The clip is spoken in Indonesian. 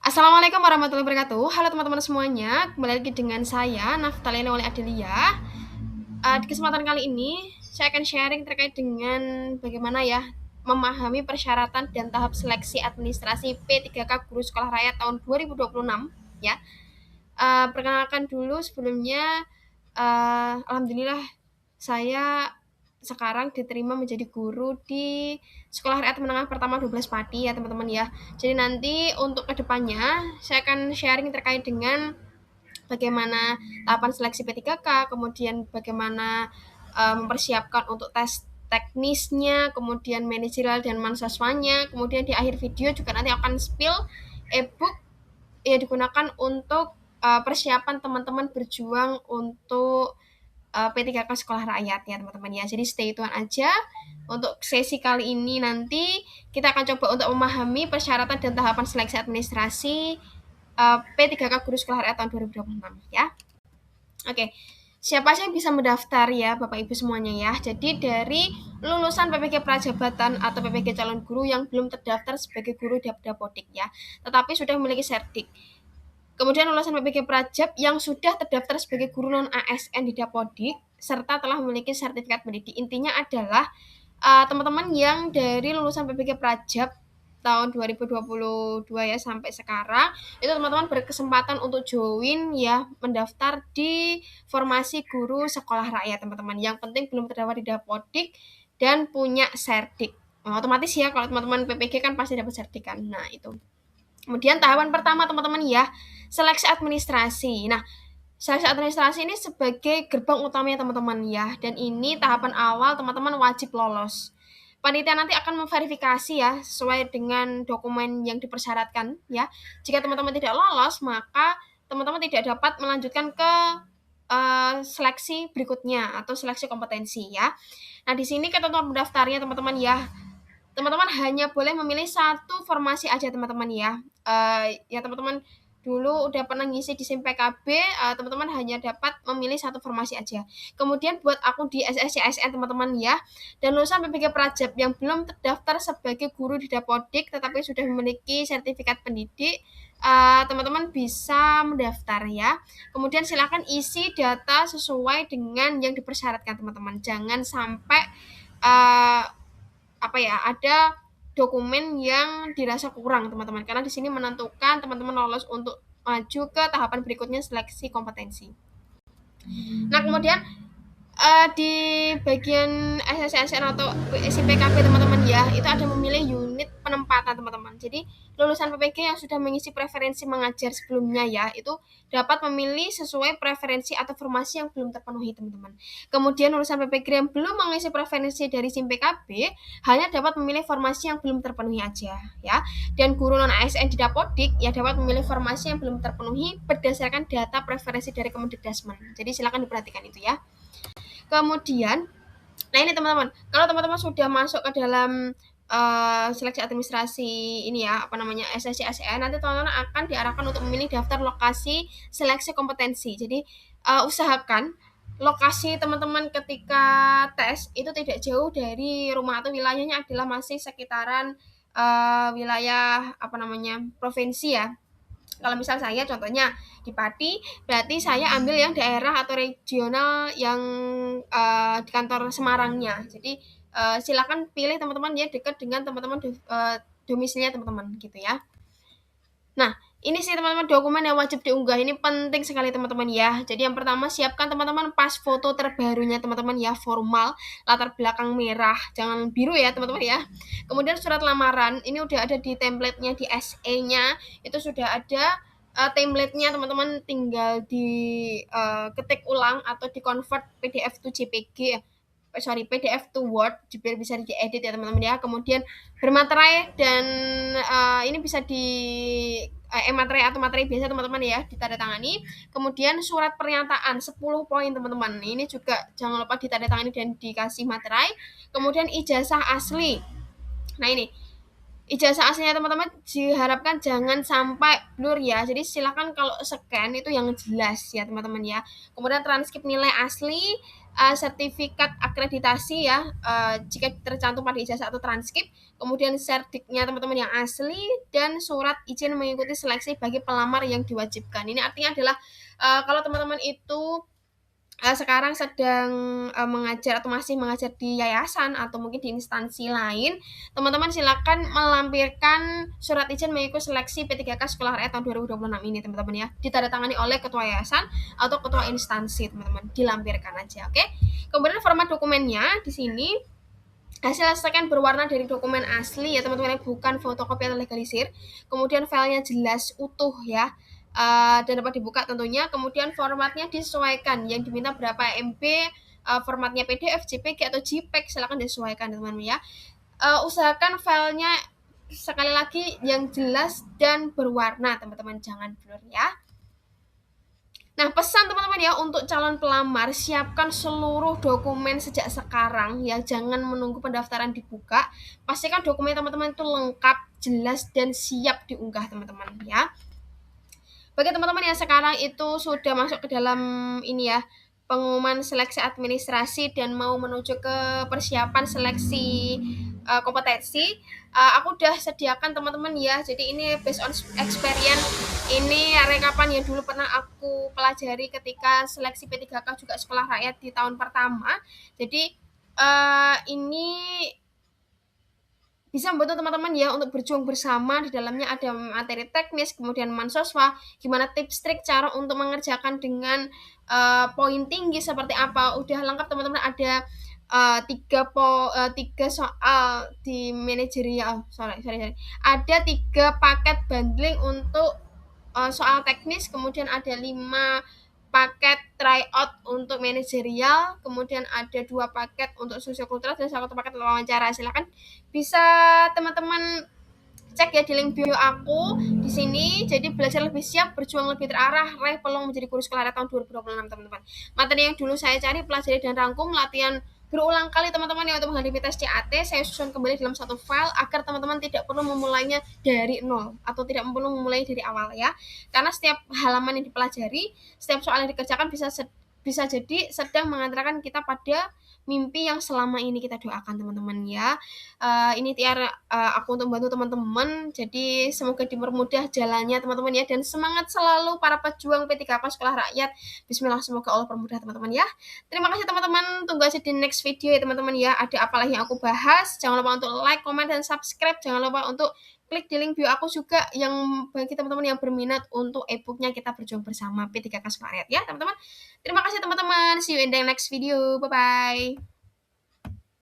Assalamualaikum warahmatullahi wabarakatuh. Halo teman-teman semuanya, kembali lagi dengan saya Naftaliana Wali Adelia. Di kesempatan kali ini saya akan sharing terkait dengan bagaimana ya memahami persyaratan dan tahap seleksi administrasi P3K Guru Sekolah Rakyat tahun 2026 ya. Perkenalkan dulu sebelumnya, alhamdulillah saya sekarang diterima menjadi guru di Sekolah Rakyat Menengah Pertama 12 Pati ya teman-teman ya. Jadi nanti untuk kedepannya saya akan sharing terkait dengan bagaimana tahapan seleksi P3K, kemudian bagaimana mempersiapkan untuk tes teknisnya, kemudian manajerial dan mahasiswanya, kemudian di akhir video juga nanti akan spill ebook ya digunakan untuk persiapan teman-teman berjuang untuk P3K Sekolah Rakyat ya teman-teman ya. Jadi stay tune aja. Untuk sesi kali ini nanti kita akan coba untuk memahami persyaratan dan tahapan seleksi administrasi P3K Guru Sekolah Rakyat tahun 2026 ya. Oke. Siapa sih yang bisa mendaftar ya Bapak Ibu semuanya ya. Jadi dari lulusan PPG Prajabatan atau PPG calon guru yang belum terdaftar sebagai guru Dapodik ya, tetapi sudah memiliki sertik. Kemudian lulusan PPG Prajab yang sudah terdaftar sebagai guru non ASN di Dapodik serta telah memiliki sertifikat pendidik. Intinya adalah teman-teman yang dari lulusan PPG Prajab tahun 2022 ya sampai sekarang itu teman-teman berkesempatan untuk join ya mendaftar di formasi guru sekolah rakyat teman-teman. Yang penting belum terdaftar di Dapodik dan punya sertik. Otomatis ya kalau teman-teman PPG kan pasti dapat sertik kan. Nah, itu. Kemudian tahapan pertama teman-teman ya, seleksi administrasi. Nah, seleksi administrasi ini sebagai gerbang utamanya teman-teman ya, dan ini tahapan awal teman-teman wajib lolos. Panitia nanti akan memverifikasi ya, sesuai dengan dokumen yang dipersyaratkan ya. Jika teman-teman tidak lolos, maka teman-teman tidak dapat melanjutkan ke seleksi berikutnya atau seleksi kompetensi ya. Nah, di sini ketentuan pendaftarnya teman-teman ya. Teman-teman hanya boleh memilih satu formasi aja teman-teman ya. Ya teman-teman dulu udah pernah ngisi di SIM PKB, teman-teman hanya dapat memilih satu formasi aja. Kemudian buat akun di SSCSN teman-teman ya, dan lulusan PPG Prajab yang belum terdaftar sebagai guru di Dapodik tetapi sudah memiliki sertifikat pendidik, teman-teman bisa mendaftar ya. Kemudian silakan isi data sesuai dengan yang dipersyaratkan teman-teman. Jangan sampai ada dokumen yang dirasa kurang teman-teman, karena di sini menentukan teman-teman lolos untuk maju ke tahapan berikutnya seleksi kompetensi. Nah, kemudian di bagian SSSN atau SIPKP teman-teman ya, itu ada memilih unit penempatan teman-teman. Jadi lulusan PPG yang sudah mengisi preferensi mengajar sebelumnya ya, itu dapat memilih sesuai preferensi atau formasi yang belum terpenuhi teman-teman. Kemudian lulusan PPG yang belum mengisi preferensi dari SIM PKB hanya dapat memilih formasi yang belum terpenuhi aja ya. Dan guru non ASN di Dapodik ya dapat memilih formasi yang belum terpenuhi berdasarkan data preferensi dari Kemendikbudrismen. Jadi silakan diperhatikan itu ya. Kemudian, nah ini teman-teman, kalau teman-teman sudah masuk ke dalam seleksi administrasi ini ya, SSC SEN, nanti teman-teman akan diarahkan untuk memilih daftar lokasi seleksi kompetensi. Jadi usahakan lokasi teman-teman ketika tes itu tidak jauh dari rumah atau wilayahnya adalah masih sekitaran wilayah provinsi ya. Kalau misal saya contohnya di Pati, berarti saya ambil yang daerah atau regional yang di kantor Semarangnya. Jadi silakan pilih teman-teman ya dekat dengan teman-teman domisilinya teman-teman gitu ya. Nah, ini sih teman-teman dokumen yang wajib diunggah. Ini penting sekali teman-teman ya. Jadi yang pertama siapkan teman-teman pas foto terbarunya teman-teman ya, formal, latar belakang merah, jangan biru ya teman-teman ya. Kemudian surat lamaran, ini udah ada di template-nya di SE-nya, itu sudah ada template-nya teman-teman tinggal di ketik ulang atau di convert PDF to JPG PDF to Word biar bisa diedit ya teman-teman ya. Kemudian bermaterai dan ini bisa di materai atau materi biasa teman-teman ya ditandatangani. Kemudian surat pernyataan 10 poin teman-teman. Ini juga jangan lupa ditandatangani dan dikasih materai. Kemudian ijazah asli. Nah ini ijazah aslinya teman-teman diharapkan jangan sampai blur ya. Jadi silakan kalau scan itu yang jelas ya teman-teman ya. Kemudian transkrip nilai asli sertifikat akreditasi ya, jika tercantum pada ijazah atau transkrip, kemudian serdiknya teman-teman yang asli, dan surat izin mengikuti seleksi bagi pelamar yang diwajibkan. Ini artinya adalah, kalau teman-teman itu sekarang sedang mengajar atau masih mengajar di yayasan atau mungkin di instansi lain, teman-teman silakan melampirkan surat izin mengikuti seleksi P3K Sekolah Rakyat tahun 2026 ini teman-teman ya, ditandatangani oleh ketua yayasan atau ketua instansi teman-teman, dilampirkan aja, oke? Kemudian format dokumennya di sini hasil scan berwarna dari dokumen asli ya teman-teman, bukan fotokopi atau legalisir. Kemudian filenya jelas utuh ya, dan dapat dibuka tentunya. Kemudian formatnya disesuaikan, yang diminta berapa MB, formatnya PDF, JPG atau JPEG, silakan disesuaikan teman-teman ya. Usahakan filenya sekali lagi yang jelas dan berwarna teman-teman, jangan blur ya. Nah, pesan teman-teman ya untuk calon pelamar, siapkan seluruh dokumen sejak sekarang ya, jangan menunggu pendaftaran dibuka. Pastikan dokumen teman-teman itu lengkap, jelas, dan siap diunggah teman-teman ya. Bagi teman-teman yang sekarang itu sudah masuk ke dalam ini ya, pengumuman seleksi administrasi dan mau menuju ke persiapan seleksi kompetensi, aku udah sediakan teman-teman ya. Jadi ini based on experience, ini rekapan yang dulu pernah aku pelajari ketika seleksi P3K juga sekolah rakyat di tahun pertama. Jadi ini bisa membantu teman-teman ya untuk berjuang bersama. Di dalamnya ada materi teknis, kemudian mansoswa, gimana tips trik cara untuk mengerjakan dengan poin tinggi seperti apa. Udah lengkap teman-teman, ada tiga soal di manajerial. Sorry. Ada 3 paket bundling untuk soal teknis, kemudian ada 5 paket tryout untuk manajerial, kemudian ada 2 paket untuk sosiokultural dan 1 paket wawancara. Silakan bisa teman-teman cek ya di link bio aku di sini. Jadi belajar lebih siap, berjuang lebih terarah, raih peluang menjadi guru sekolah tahun 2026 teman-teman. Materi yang dulu saya cari, pelajari dan rangkum, latihan berulang kali teman-teman ya untuk menghadapi tes CAT, saya susun kembali dalam satu file agar teman-teman tidak perlu memulainya dari nol atau tidak perlu memulai dari awal ya. Karena setiap halaman yang dipelajari, setiap soal yang dikerjakan bisa jadi sedang mengantarkan kita pada mimpi yang selama ini kita doakan teman-teman ya. Ini tiar aku untuk membantu teman-teman, jadi semoga dipermudah jalannya teman-teman ya, dan semangat selalu para pejuang P3K Sekolah Rakyat. Bismillah, semoga Allah permudah teman-teman ya. Terima kasih teman-teman, tunggu aja di next video ya teman-teman ya, ada apa lagi yang aku bahas. Jangan lupa untuk like, comment, dan subscribe. Jangan lupa untuk klik di link bio aku juga yang bagi teman-teman yang berminat untuk e-booknya Kita Berjuang Bersama P3K Sekolah Rakyat ya teman-teman. Terima kasih teman-teman, see you in the next video, bye-bye.